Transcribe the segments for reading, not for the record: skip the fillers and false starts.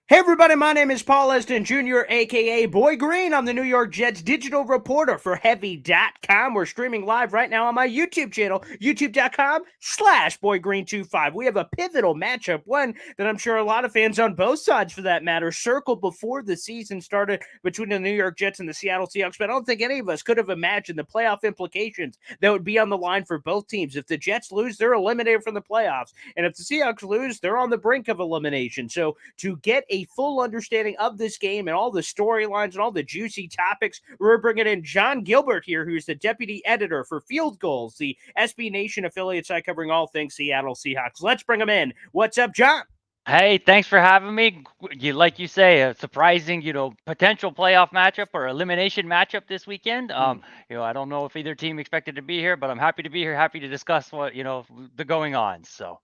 Hey everybody, my name is Paul Eston Jr., aka Boy Green. I'm the New York Jets digital reporter for Heavy.com. We're streaming live right now on my YouTube channel, youtube.com/BoyGreen25. We have a pivotal matchup, one that I'm sure a lot of fans on both sides for that matter circled before the season started between the New York Jets and the Seattle Seahawks, but I don't think any of us could have imagined the playoff implications that would be on the line for both teams. If the Jets lose, they're eliminated from the playoffs. And if the Seahawks lose, they're on the brink of elimination. So to get a full understanding of this game and all the storylines and all the juicy topics, we're bringing in John Gilbert here, who's the deputy editor for Field Goals, the SB Nation affiliate site covering all things Seattle Seahawks. Let's bring him in. What's up, John? Hey, thanks for having me. Like you say, a surprising, potential playoff matchup or elimination matchup this weekend. I don't know if either team expected to be here, but I'm happy to be here, happy to discuss what, the going on. So.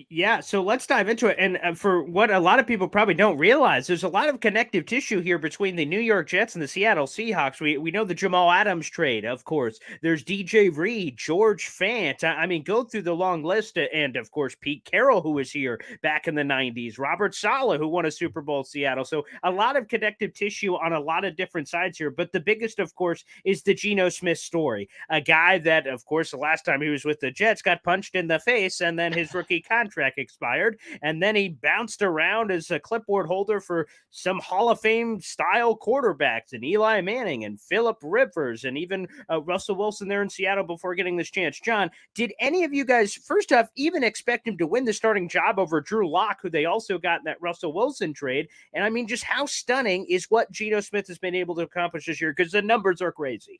Yeah, so let's dive into it. And for what a lot of people probably don't realize, there's a lot of connective tissue here between the New York Jets and the Seattle Seahawks. We know the Jamal Adams trade, of course. There's DJ Reed, George Fant. I mean, go through the long list. And of course, Pete Carroll, who was here back in the 90s, Robert Saleh, who won a Super Bowl in Seattle. So a lot of connective tissue on a lot of different sides here. But the biggest, of course, is the Geno Smith story. A guy that, of course, the last time he was with the Jets got punched in the face, and then his rookie contract expired, and then he bounced around as a clipboard holder for some Hall of Fame style quarterbacks and Eli Manning and Philip Rivers and even Russell Wilson there in Seattle before getting this chance. John, did any of you guys, first off, even expect him to win the starting job over Drew Lock, who they also got in that Russell Wilson trade? And I mean, just how stunning is what Geno Smith has been able to accomplish this year? Because the numbers are crazy.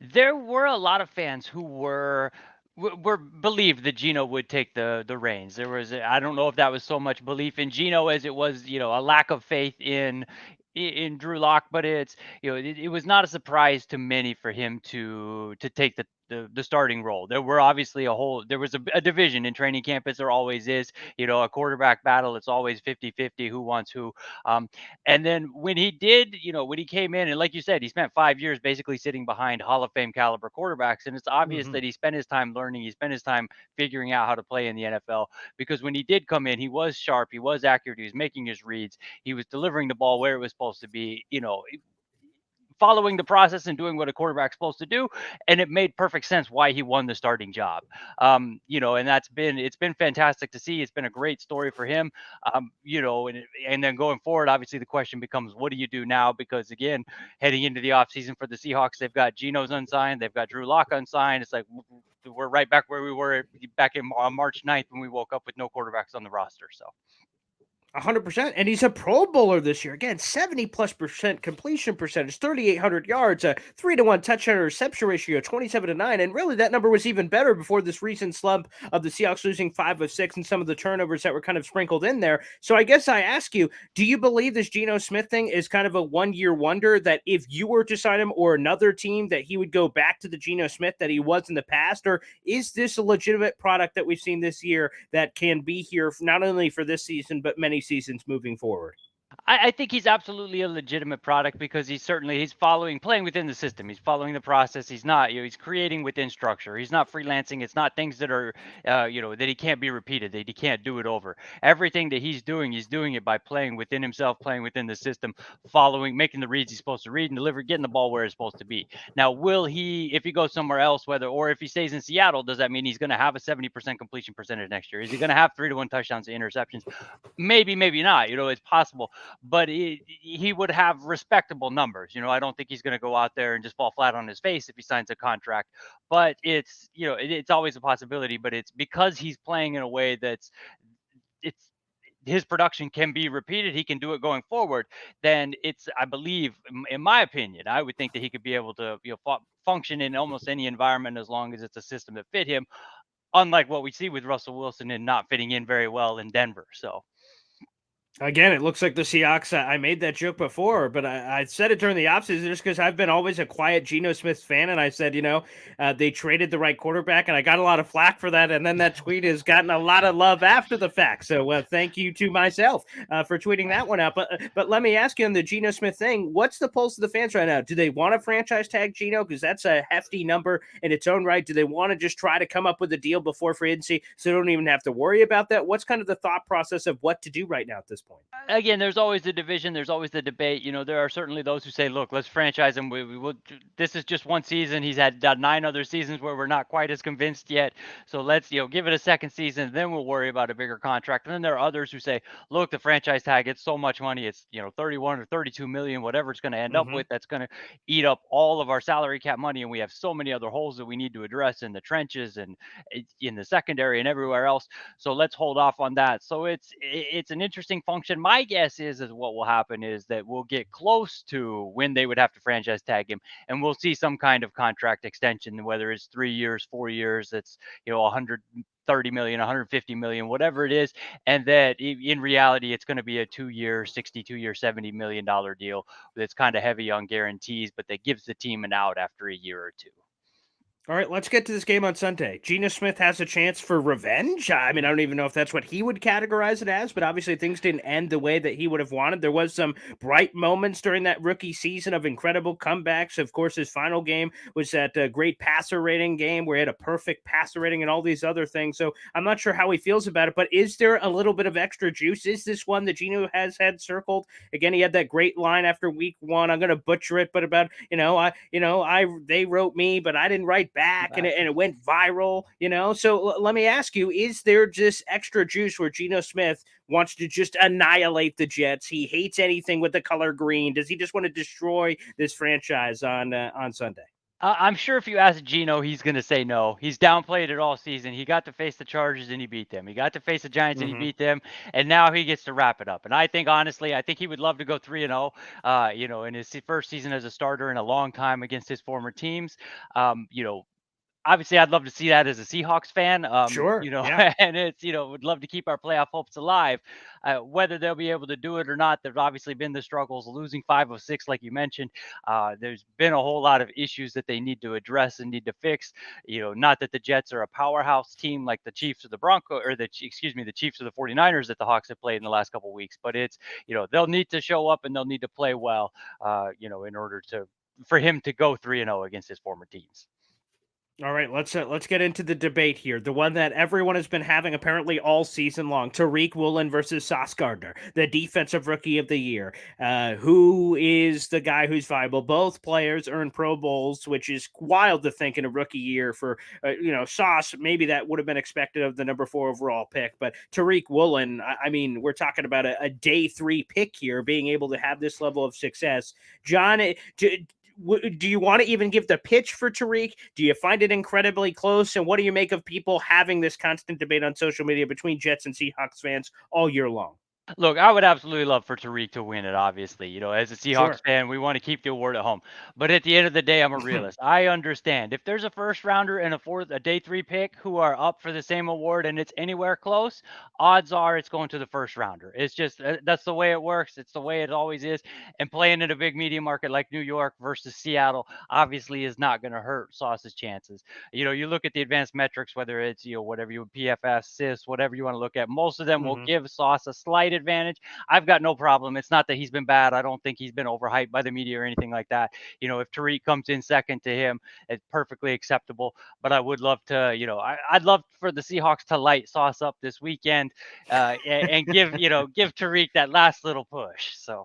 There were a lot of fans who were believed that Geno would take the reins. I don't know if that was so much belief in Geno as it was, a lack of faith in Drew Lock, but it was not a surprise to many for him to take the starting role. There was a division in training camp, as there always is, a quarterback battle. It's always 50-50 who wants who. And then when he came in, and like you said, he spent 5 years basically sitting behind Hall of Fame caliber quarterbacks. And it's obvious Mm-hmm. that he spent his time learning, he spent his time figuring out how to play in the NFL, because when he did come in, he was sharp, he was accurate, he was making his reads, he was delivering the ball where it was supposed to be, following the process and doing what a quarterback's supposed to do. And it made perfect sense why he won the starting job. And it's been fantastic to see. It's been a great story for him. And then going forward, obviously the question becomes, what do you do now? Because again, heading into the offseason for the Seahawks, they've got Geno's unsigned, they've got Drew Lock unsigned. It's like we're right back where we were back in March 9th when we woke up with no quarterbacks on the roster. So 100%. And he's a Pro Bowler this year. Again, 70+% completion percentage, 3,800 yards, a 3-to-1 touchdown reception ratio, 27-9. And really, that number was even better before this recent slump of the Seahawks losing 5 of 6 and some of the turnovers that were kind of sprinkled in there. So I guess I ask you, do you believe this Geno Smith thing is kind of a 1 year wonder, that if you were to sign him or another team, that he would go back to the Geno Smith that he was in the past? Or is this a legitimate product that we've seen this year that can be here not only for this season, but many seasons moving forward? I think he's absolutely a legitimate product because he's playing within the system. He's following the process. He's not, he's creating within structure. He's not freelancing. It's not things that are, that he can't be repeated, that he can't do it over. Everything that he's doing it by playing within himself, playing within the system, making the reads he's supposed to read and deliver, getting the ball where it's supposed to be. Now, if he goes somewhere else, or if he stays in Seattle, does that mean he's going to have a 70% completion percentage next year? Is he going to have 3-to-1 touchdowns to interceptions? Maybe, maybe not. It's possible, but he would have respectable numbers. I don't think he's going to go out there and just fall flat on his face if he signs a contract. But it's always a possibility. But it's because he's playing in a way it's his production can be repeated. He can do it going forward. Then I believe, in my opinion, I would think that he could be able to function in almost any environment as long as it's a system that fit him. Unlike what we see with Russell Wilson and not fitting in very well in Denver. So. Again, it looks like the Seahawks. I made that joke before, but I said it during the offseason just because I've been always a quiet Geno Smith fan. And I said, they traded the right quarterback, and I got a lot of flack for that. And then that tweet has gotten a lot of love after the fact. So thank you to myself for tweeting that one out. But let me ask you on the Geno Smith thing, what's the pulse of the fans right now? Do they want to franchise tag Geno? Because that's a hefty number in its own right. Do they want to just try to come up with a deal before free agency so they don't even have to worry about that? What's kind of the thought process of what to do right now at this point. Again, there's always the division. There's always the debate. There are certainly those who say, "Look, let's franchise him. We will. This is just one season. He's had 9 other seasons where we're not quite as convinced yet. So let's give it a second season. Then we'll worry about a bigger contract." And then there are others who say, "Look, the franchise tag. It's so much money. It's 31 or 32 million, whatever it's going to end up Hmm. with. That's going to eat up all of our salary cap money, and we have so many other holes that we need to address in the trenches and in the secondary and everywhere else. So let's hold off on that." So it's an interesting function. My guess is what will happen is that we'll get close to when they would have to franchise tag him, and we'll see some kind of contract extension, whether it's 3 years, 4 years. That's 130 million, 150 million, whatever it is, and that in reality it's going to be a 2-year, 62-year, $70 million deal that's kind of heavy on guarantees, but that gives the team an out after a year or two. All right, let's get to this game on Sunday. Geno Smith has a chance for revenge. I mean, I don't even know if that's what he would categorize it as, but obviously things didn't end the way that he would have wanted. There was some bright moments during that rookie season of incredible comebacks. Of course, his final game was that great passer rating game where he had a perfect passer rating and all these other things. So I'm not sure how he feels about it, but is there a little bit of extra juice? Is this one that Geno has had circled? Again, he had that great line after week one. I'm going to butcher it, but about they wrote me, but I didn't write back, and it went viral. So let me ask you: is there just extra juice where Geno Smith wants to just annihilate the Jets? He hates anything with the color green. Does he just want to destroy this franchise on Sunday? I'm sure if you ask Geno, he's going to say no. He's downplayed it all season. He got to face the Chargers and he beat them. He got to face the Giants and he Hmm. beat them, and now he gets to wrap it up. And I think honestly, I think he would love to go 3-0. In his first season as a starter in a long time against his former teams. Um, you know, Obviously, I'd love to see that as a Seahawks fan, Sure. Yeah. and it's, would love to keep our playoff hopes alive. Whether they'll be able to do it or not, there's obviously been the struggles, losing 5 of 6, like you mentioned. There's been a whole lot of issues that they need to address and need to fix. Not that the Jets are a powerhouse team like the Chiefs or the Broncos, or the Chiefs or the 49ers that the Hawks have played in the last couple of weeks, but it's, they'll need to show up and they'll need to play well, in order for him to go 3-0 against his former teams. All right, let's get into the debate here. The one that everyone has been having apparently all season long: Tariq Woolen versus Sauce Gardner, the defensive rookie of the year. Who is the guy who's viable? Both players earn Pro Bowls, which is wild to think in a rookie year for Sauce. Maybe that would have been expected of the number 4 overall pick, but Tariq Woolen. I mean, we're talking about a day 3 pick here, being able to have this level of success. John, do you want to even give the pitch for Tariq? Do you find it incredibly close? And what do you make of people having this constant debate on social media between Jets and Seahawks fans all year long? Look, I would absolutely love for Tariq to win it, obviously. As a Seahawks Sure. fan, we want to keep the award at home. But at the end of the day, I'm a realist. I understand. If there's a first rounder and a day 3 pick who are up for the same award and it's anywhere close, odds are it's going to the first rounder. It's just that's the way it works. It's the way it always is. And playing in a big media market like New York versus Seattle obviously is not going to hurt Sauce's chances. You look at the advanced metrics, whether it's, whatever you PFF, SIS, whatever you want to look at, most of them will Hmm. give Sauce a slight advantage. I've got no problem. It's not that he's been bad. I don't think he's been overhyped by the media or anything like that. If Tariq comes in second to him, it's perfectly acceptable. But I would love to, I'd love for the Seahawks to light Sauce up this weekend, and give Tariq that last little push. So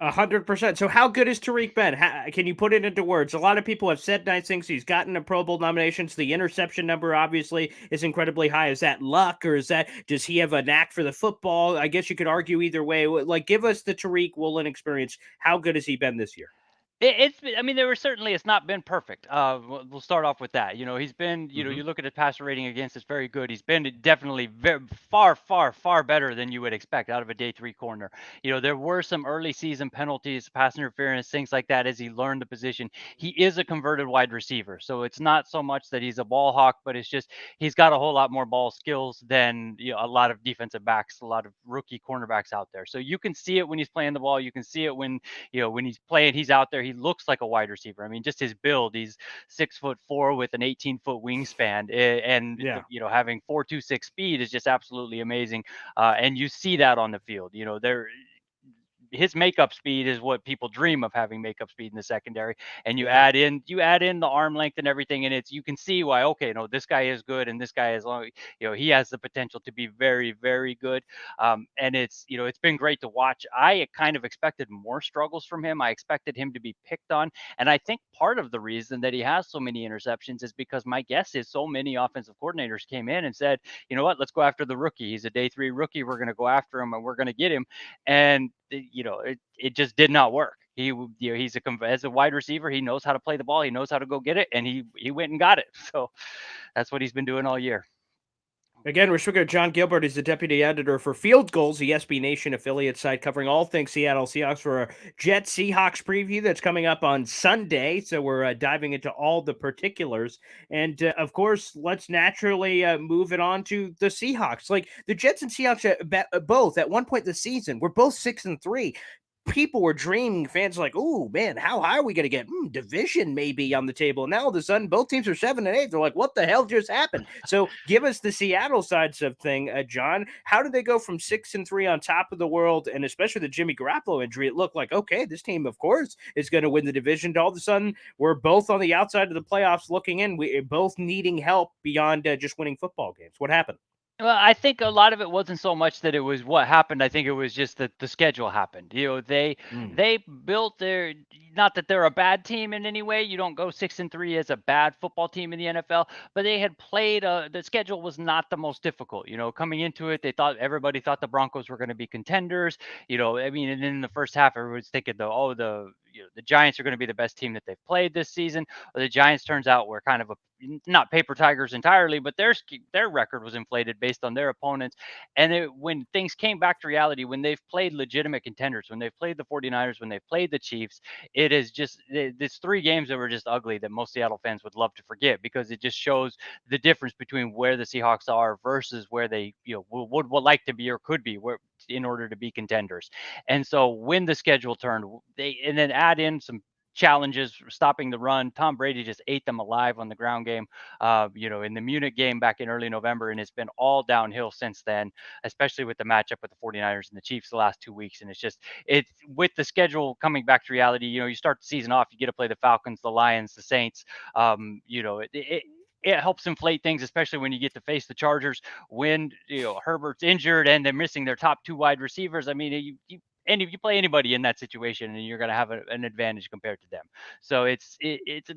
100%. So, how good is Tariq been? Can you put it into words? A lot of people have said nice things. He's gotten a Pro Bowl nominations. The interception number obviously is incredibly high. Is that luck, or does he have a knack for the football? I guess you could argue either way. Like, give us the Tariq Woolen experience. How good has he been this year? I mean, it's not been perfect. We'll start off with that. He's been, Hmm. you look at his passer rating against, it's very good. He's been definitely very, far, far, far better than you would expect out of a day 3 corner. There were some early season penalties, pass interference, things like that as he learned the position. He is a converted wide receiver. So it's not so much that he's a ball hawk, but it's just he's got a whole lot more ball skills than, a lot of defensive backs, a lot of rookie cornerbacks out there. So you can see it when he's playing the ball. You can see it when he's playing, he's out there. He looks like a wide receiver. I mean, just his build. He's 6'4" with an 18-foot wingspan, and Yeah. having 4.26 speed is just absolutely amazing. And you see that on the field. There his makeup speed is what people dream of, having makeup speed in the secondary. And you Yeah. add in the arm length and everything, and you can see why. Okay, no, this guy is good, and this guy is long. He has the potential to be very, very good. And it's been great to watch. I kind of expected more struggles from him. I expected him to be picked on, and I think part of the reason that he has so many interceptions is because my guess is so many offensive coordinators came in and said, you know what, let's go after the rookie. He's a day 3 rookie. We're going to go after him, and we're going to get him. And it just did not work. As a wide receiver, he knows how to play the ball. He knows how to go get it, and he went and got it. So that's what he's been doing all year. Again, we're speaking of John Gilbert. He's the deputy editor for Field Goals, the SB Nation affiliate site covering all things Seattle Seahawks, for a Jets Seahawks preview that's coming up on Sunday. So we're diving into all the particulars. And of course, let's naturally move it on to the Seahawks. Like the Jets and Seahawks, both at one point this season, were both 6-3. People were dreaming, fans like, oh man, how high are we going to get? Division maybe on the table. And now all of a sudden, both teams are 7-8. They're like, what the hell just happened? So give us the Seattle sides of thing, John. How did they go from 6-3 on top of the world, and especially the Jimmy Garoppolo injury? It looked like, okay, this team, of course, is going to win the division. To all of a sudden, we're both on the outside of the playoffs looking in. We both needing help beyond just winning football games. What happened? Well, I think a lot of it wasn't so much that it was what happened. I think it was just that the schedule happened. They built their, not that they're a bad team in any way. You don't go 6-3 as a bad football team in the NFL, but they had played the schedule was not the most difficult. Coming into it, everybody thought the Broncos were going to be contenders. I mean, and in the first half, everyone's thinking the Giants are going to be the best team that they've played this season. Or the Giants, turns out, were kind of not paper tigers entirely, but their record was inflated based on their opponents. And when things came back to reality, when they've played legitimate contenders, when they've played the 49ers, when they've played the Chiefs, it is just it's 3 games that were just ugly that most Seattle fans would love to forget, because it just shows the difference between where the Seahawks are versus where they would like to be or could be, in order to be contenders. And so when the schedule turned, and then add in some challenges stopping the run. Tom Brady just ate them alive on the ground game, in the Munich game back in early November. And it's been all downhill since then, especially with the matchup with the 49ers and the Chiefs the last 2 weeks. And it's with the schedule coming back to reality, you start the season off, you get to play the Falcons, the Lions, the Saints. It helps inflate things, especially when you get to face the Chargers when Herbert's injured and they're missing their top 2 wide receivers. I mean, and if you play anybody in that situation, and you're going to have an advantage compared to them. So it's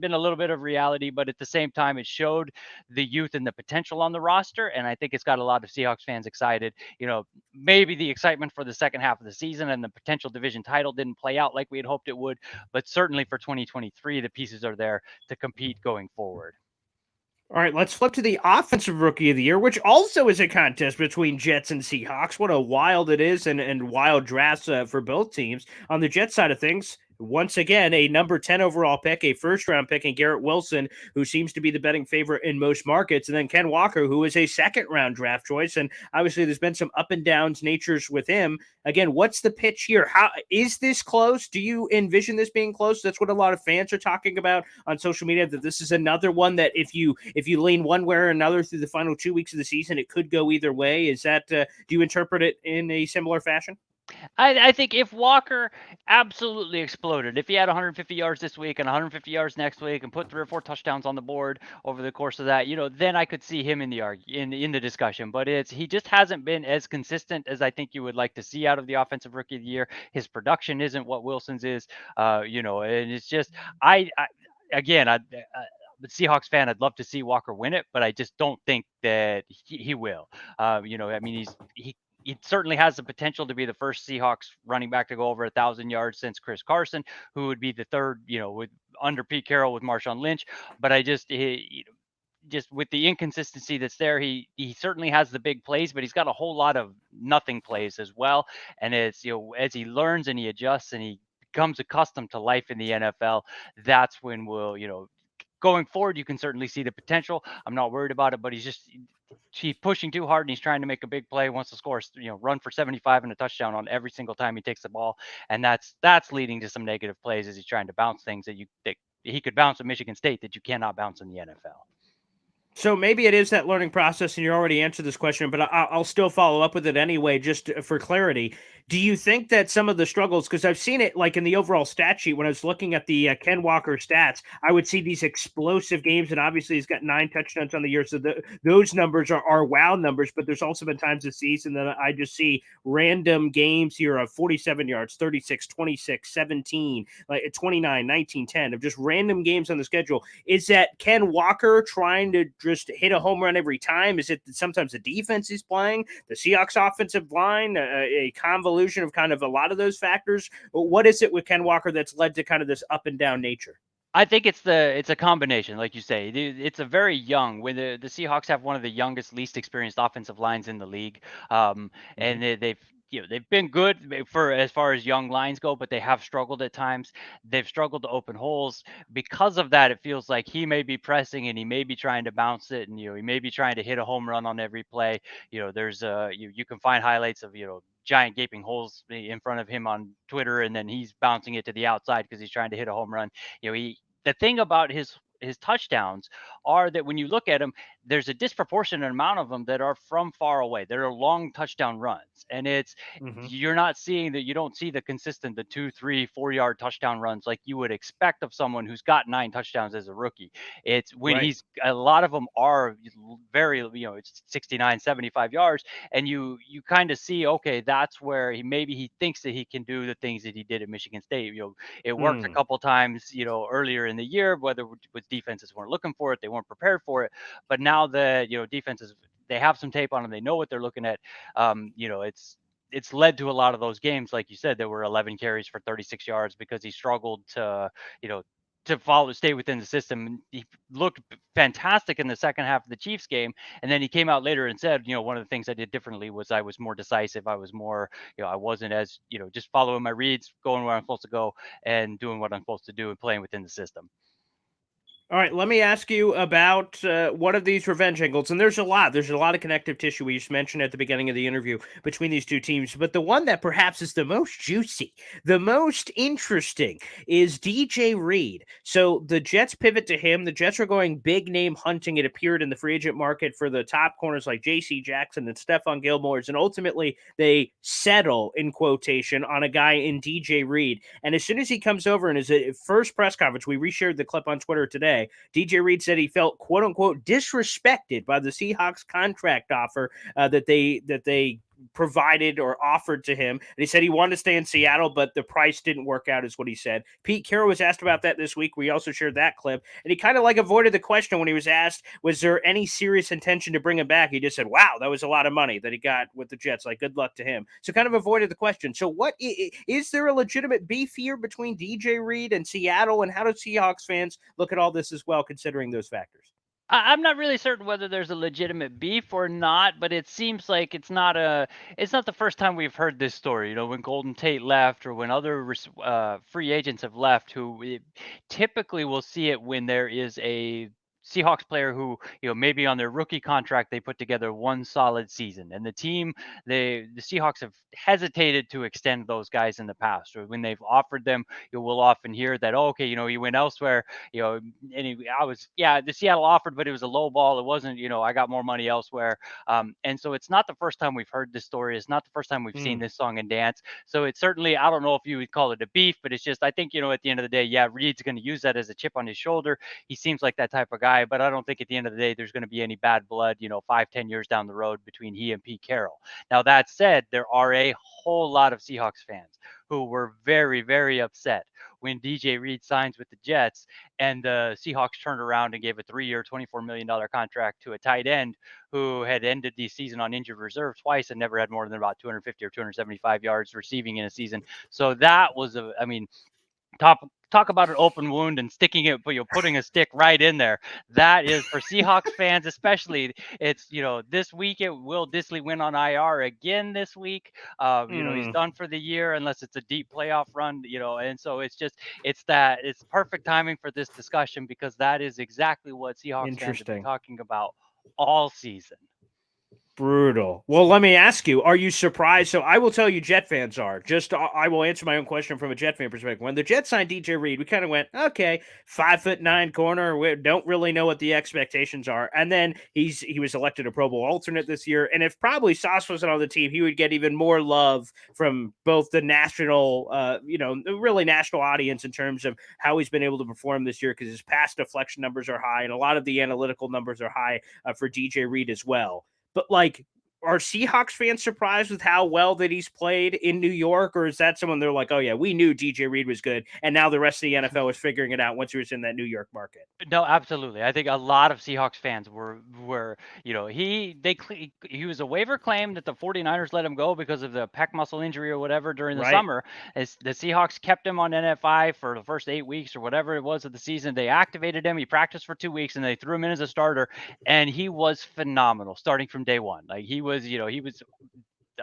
been a little bit of reality, but at the same time, it showed the youth and the potential on the roster, and I think it's got a lot of Seahawks fans excited. Maybe the excitement for the second half of the season and the potential division title didn't play out like we had hoped it would, but certainly for 2023, the pieces are there to compete going forward. All right, let's flip to the offensive rookie of the year, which also is a contest between Jets and Seahawks. What a wild it is, and wild drafts for both teams. On the Jets side of things, once again, a number 10 overall pick, a first-round pick in Garrett Wilson, who seems to be the betting favorite in most markets, and then Ken Walker, who is a second-round draft choice. And obviously, there's been some up and downs natures with him. Again, what's the pitch here? How is this close? Do you envision this being close? That's what a lot of fans are talking about on social media, that this is another one that if you lean one way or another through the final 2 weeks of the season, it could go either way. Is that do you interpret it in a similar fashion? I think if Walker absolutely exploded, if he had 150 yards this week and 150 yards next week and put 3 or 4 touchdowns on the board over the course of that, then I could see him in the discussion. But he just hasn't been as consistent as I think you would like to see out of the offensive rookie of the year. His production isn't what Wilson's is, and it's just again, the Seahawks fan, I'd love to see Walker win it, but I just don't think that he will. I mean, he certainly has the potential to be the first Seahawks running back to go over 1,000 yards since Chris Carson, who would be the third, with under Pete Carroll with Marshawn Lynch. But just with the inconsistency that's there, he certainly has the big plays, but he's got a whole lot of nothing plays as well. And as he learns and he adjusts and he becomes accustomed to life in the NFL, that's when going forward, you can certainly see the potential. I'm not worried about it, but he's pushing too hard and he's trying to make a big play, wants to score, run for 75 and a touchdown on every single time he takes the ball. And that's leading to some negative plays as he's trying to bounce things that he could bounce at Michigan State that you cannot bounce in the NFL. So maybe it is that learning process, and you already answered this question, but I'll still follow up with it anyway, just for clarity. Do you think that some of the struggles, because I've seen it like in the overall stat sheet when I was looking at the Ken Walker stats, I would see these explosive games, and obviously he's got 9 touchdowns on the year, so those numbers are wow numbers. But there's also been times this season that I just see random games here of 47 yards, 36, 26, 17, like 29, 19, 10 of just random games on the schedule. Is that Ken Walker trying to just hit a home run every time? Is it that sometimes the defense is playing, the Seahawks offensive line, a convolution of kind of a lot of those factors? What is it with Ken Walker that's led to kind of this up and down nature? I think it's a combination, like you say. It's a very young. When the Seahawks have one of the youngest, least experienced offensive lines in the league, Mm-hmm. and they've been good for as far as young lines go, but they have struggled at times. They've struggled to open holes. Because of that, it feels like he may be pressing and he may be trying to bounce it, and he may be trying to hit a home run on every play. There's you can find highlights of giant gaping holes in front of him on Twitter, and then he's bouncing it to the outside because he's trying to hit a home run. He The thing about his touchdowns are that when you look at him, there's a disproportionate amount of them that are from far away. There are long touchdown runs, and Mm-hmm. you're not seeing that. You don't see the consistent, the 2, 3, 4 yard touchdown runs like you would expect of someone who's got 9 touchdowns as a rookie. It's when Right. he's a lot of them are very, it's 69, 75 yards, and you kind of see, okay, that's where maybe he thinks that he can do the things that he did at Michigan State. It worked a Mm. couple times, earlier in the year, whether with defenses weren't looking for it, they weren't prepared for it. But now that defenses, they have some tape on them, they know what they're looking at. It's led to a lot of those games, like you said, there were 11 carries for 36 yards because he struggled you know, to stay within the system. He looked fantastic in the second half of the Chiefs game, and then he came out later and said, one of the things I did differently was I was more decisive. I was more, I wasn't as, just following my reads, going where I'm supposed to go, and doing what I'm supposed to do and playing within the system. All right, let me ask you about one of these revenge angles, and there's a lot. There's a lot of connective tissue we just mentioned at the beginning of the interview between these two teams, but the one that perhaps is the most juicy, the most interesting, is DJ Reed. So the Jets pivot to him. The Jets are going big name hunting. It appeared in the free agent market for the top corners like J.C. Jackson and Stephon Gilmore's, and ultimately they settle in quotation on a guy in DJ Reed. And as soon as he comes over in his first press conference, we reshared the clip on Twitter today. DJ Reed said he felt "quote unquote" disrespected by the Seahawks contract offer that they provided or offered to him. And he said he wanted to stay in Seattle, but the price didn't work out, is what he said. Pete Carroll was asked about that this week. We also shared that clip, and he kind of like avoided the question when he was asked, "Was there any serious intention to bring him back?" He just said, "Wow, that was a lot of money that he got with the Jets. Like, good luck to him." So kind of avoided the question. So, what is there a legitimate beef here between DJ Reed and Seattle, and how do Seahawks fans look at all this as well, considering those factors? I'm not really certain whether there's a legitimate beef or not, but it seems like it's not the first time we've heard this story. When Golden Tate left, or when other free agents have left, typically will see it when there is a Seahawks player who, maybe on their rookie contract, they put together one solid season, and the Seahawks have hesitated to extend those guys in the past, or when they've offered them, you will often hear that, oh, okay, he went elsewhere, the Seattle offered, but it was a low ball. It wasn't, I got more money elsewhere. And so it's not the first time we've heard this story. It's not the first time we've seen Mm, this song and dance. So it's certainly, I don't know if you would call it a beef, but it's just, I think, at the end of the day, yeah, Reed's going to use that as a chip on his shoulder. He seems like that type of guy, but I don't think at the end of the day, there's going to be any bad blood, 5, 10 years down the road between he and Pete Carroll. Now, that said, there are a whole lot of Seahawks fans who were very, very upset when DJ Reed signs with the Jets, and the Seahawks turned around and gave a 3-year, $24 million contract to a tight end who had ended the season on injured reserve twice and never had more than about 250 or 275 yards receiving in a season. So that was talk about an open wound and sticking it, but you're putting a stick right in there. That is for Seahawks fans, especially. It's this week it will Disley win on IR again this week. He's mm, done for the year unless it's a deep playoff run. And so it's perfect timing for this discussion because that is exactly what Seahawks fans have been interesting. talking about all season. Brutal. Well, let me ask you, are you surprised? So I will tell you Jet fans are. I will answer my own question from a Jet fan perspective. When the Jets signed DJ Reed, we kind of went, okay, 5'9" corner. We don't really know what the expectations are. And then he was elected a Pro Bowl alternate this year. And if probably Sauce wasn't on the team, he would get even more love from both the national, really national audience in terms of how he's been able to perform this year, because his pass deflection numbers are high and a lot of the analytical numbers are high for DJ Reed as well. But like, are Seahawks fans surprised with how well that he's played in New York, or is that someone they're like, oh yeah, we knew DJ Reed was good, and now the rest of the NFL is figuring it out once he was in that New York market? No, absolutely. I think a lot of Seahawks fans were he was a waiver claim that the 49ers let him go because of the pec muscle injury or whatever during the Right. summer. As the Seahawks kept him on NFI for the first 8 weeks or whatever it was of the season. They activated him. He practiced for 2 weeks and they threw him in as a starter, and he was phenomenal starting from day one. Like he was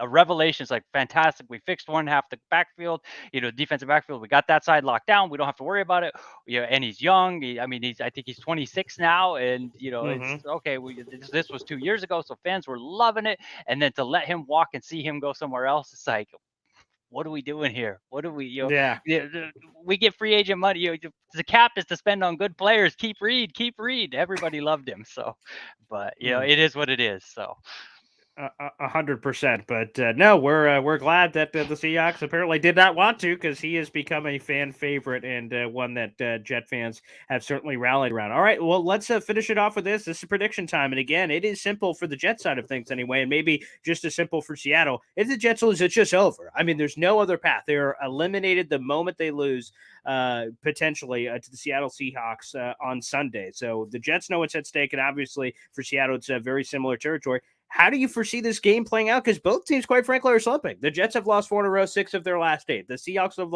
a revelation. It's like fantastic. We fixed one half the backfield, defensive backfield. We got that side locked down. We don't have to worry about it. And he's young. I think he's 26 now, and it's Mm-hmm. okay. This was 2 years ago, so fans were loving it. And then to let him walk and see him go somewhere else, it's like, what are we doing here? What do we, Yeah. we get free agent money. The cap is to spend on good players. Keep Reed, keep Reed. Everybody loved him. So, but Mm. it is what it is. So. 100%. But no, we're glad that the Seahawks apparently did not want to, because he has become a fan favorite and one that Jet fans have certainly rallied around. All right, well, let's finish it off with this. This is prediction time, and again, it is simple for the Jet side of things anyway, and maybe just as simple for Seattle. If the Jets lose, it's just over. I mean, there's no other path. They are eliminated the moment they lose, potentially to the Seattle Seahawks on Sunday. So the Jets know what's at stake, and obviously for Seattle, it's a very similar territory. How do you foresee this game playing out? Because both teams, quite frankly, are slumping. The Jets have lost 4 in a row, 6 of their last 8. The Seahawks have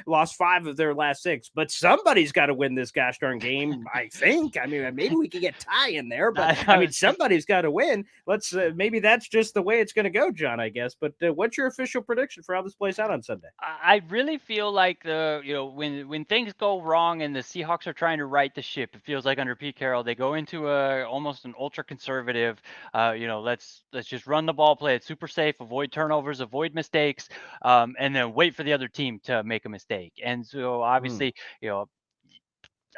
lost 5 of their last 6. But somebody's got to win this gosh darn game, I think. I mean, maybe we could get Ty in there, but I mean, somebody's got to win. Let's maybe that's just the way it's going to go, John, I guess. But what's your official prediction for how this plays out on Sunday? I really feel like when things go wrong and the Seahawks are trying to right the ship, it feels like under Pete Carroll they go into a almost an ultra conservative, let's just run the ball, play it super safe, avoid turnovers, avoid mistakes, and then wait for the other team to make a mistake. And so Hmm. obviously,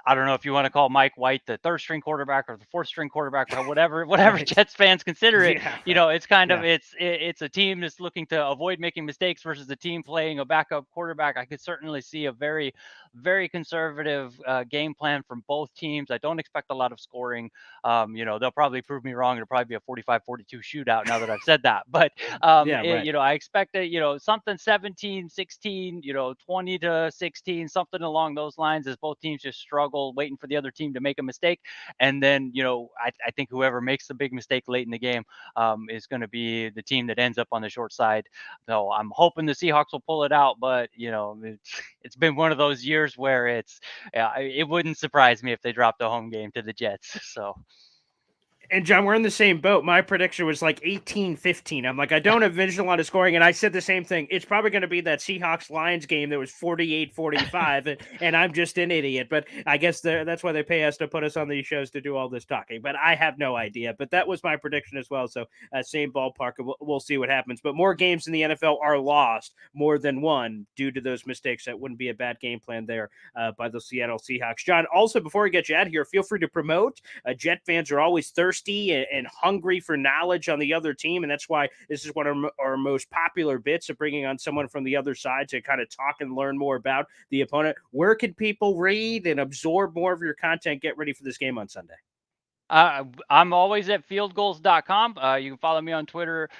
I don't know if you want to call Mike White the third string quarterback or the fourth string quarterback, or whatever Right. Jets fans consider it. Yeah. Right. It's kind of Yeah. it's a team that's looking to avoid making mistakes versus a team playing a backup quarterback. I could certainly see a very, very conservative game plan from both teams. I don't expect a lot of scoring. They'll probably prove me wrong. It'll probably be a 45-42 shootout now that I've said that. But Yeah. Right. I expect that, something 17-16, 20-16, something along those lines, as both teams just struggle waiting for the other team to make a mistake. And then, I think whoever makes the big mistake late in the game is going to be the team that ends up on the short side. So I'm hoping the Seahawks will pull it out, but it's been one of those years where it wouldn't surprise me if they dropped the home game to the Jets. So And John, we're in the same boat. My prediction was like 18-15. I'm like, I don't envision a lot of scoring. And I said the same thing. It's probably going to be that Seahawks Lions game that was 48-45. And I'm just an idiot. But I guess that's why they pay us to put us on these shows to do all this talking. But I have no idea. But that was my prediction as well. So same ballpark. We'll see what happens. But more games in the NFL are lost more than won due to those mistakes. That wouldn't be a bad game plan there by the Seattle Seahawks. John, also, before we get you out of here, feel free to promote. Jet fans are always thirsty and hungry for knowledge on the other team. And that's why this is one of our most popular bits of bringing on someone from the other side to kind of talk and learn more about the opponent. Where can people read and absorb more of your content? Get ready for this game on Sunday. I'm always at fieldgoals.com. You can follow me on Twitter,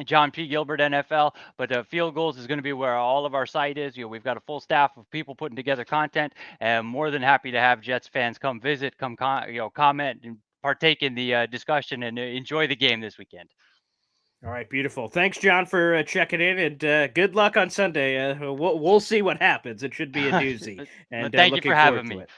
John P. Gilbert NFL, but Field Goals is going to be where all of our site is. We've got a full staff of people putting together content, and more than happy to have Jets fans come visit, comment and partake in the discussion and enjoy the game this weekend. All right, beautiful. Thanks, John, for checking in, and good luck on Sunday. We'll see what happens. It should be a doozy, and Thank you looking for forward having to me. it.